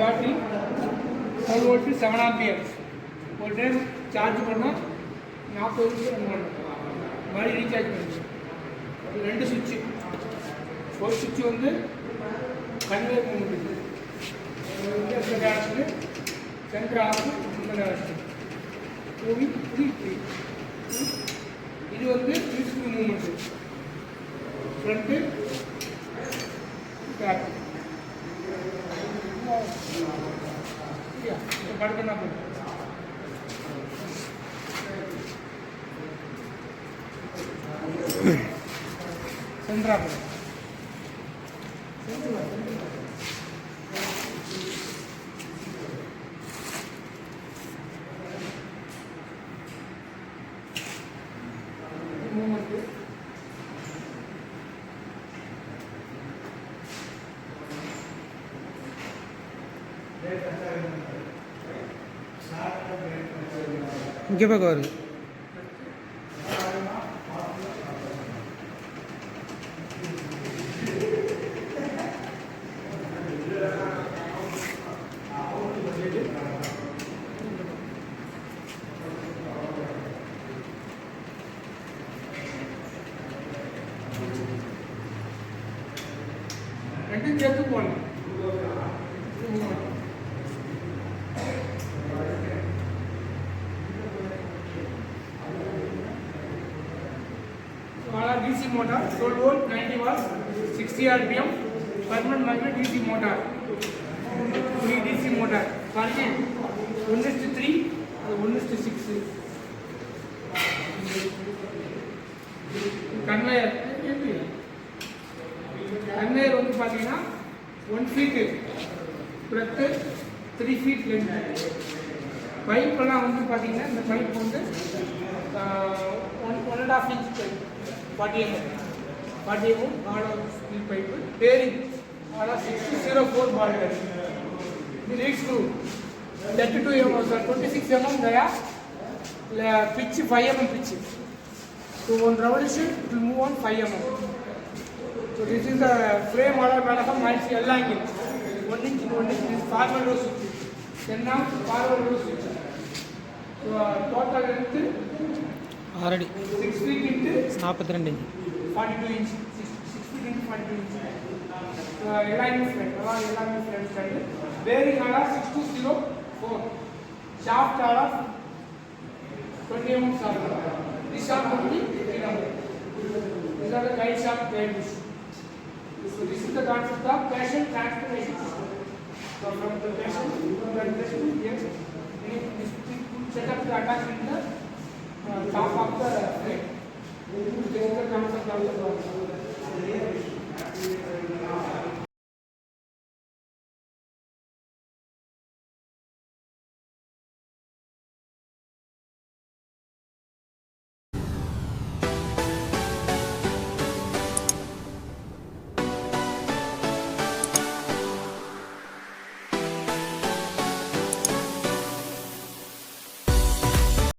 battery 12 volt 7 amperes. ஒரு time charge பண்ணால் 40 நிமிஷம் ரன் பண்ணும். மறுபடியும் ரீசார்ஜ் பண்ணும். அது 2 சுவிட்சு. ஒரு சுவிட்சு வந்து கன்வேர் மூவ்மெண்ட் இந்த டேரக்ஷனு, சென்டர் ஆஃப் இந்த டேரக்ஷன். இது வந்து யூஸ்ஃபுல் மூவ்மெண்ட்டு. ஃப்ரண்ட்டு பேக் படுக்கணும் போகும். சென்டரா போகும். மூவ்மெண்ட்டு இங்கே பக்கம் வருது. ரெண்டும் சேர்த்து போகணும். DC motor 12 volt 90 watts 60 rpm permanent magnet DC motor. Fully DC motor பாருங்க 1:3 அது 1:6. கன்வேயர் வந்து பார்த்தீங்கன்னா 1 feet breadth 3 feet length. பைப்பெல்லாம் வந்து பார்த்தீங்கன்னா இந்த பைப் வந்து 1.5 inch pipe 40 mm hollow steel pipe bearing hollow 604 ball bearing. The lead screw 32 mm 26 mm dia pitch 5 mm pitch. So one revolution it will move on 5 mm. So this is the frame hollow metal miles all angle 1 inch to 1 inch. This forward row switch. Then now forward row switch. So total length 6 feet into 42 inch 42 inch 6 feet into 42 inch. Alignment frame stand. Bearing ala 6204. Shaft ala 20 mm shaft. This shaft will be 3 mm. These are the guide shaft guides. So this is the concept of passion transportation system. So from the passion to here, this set up the attachment in the top of the frame. This is the concept of the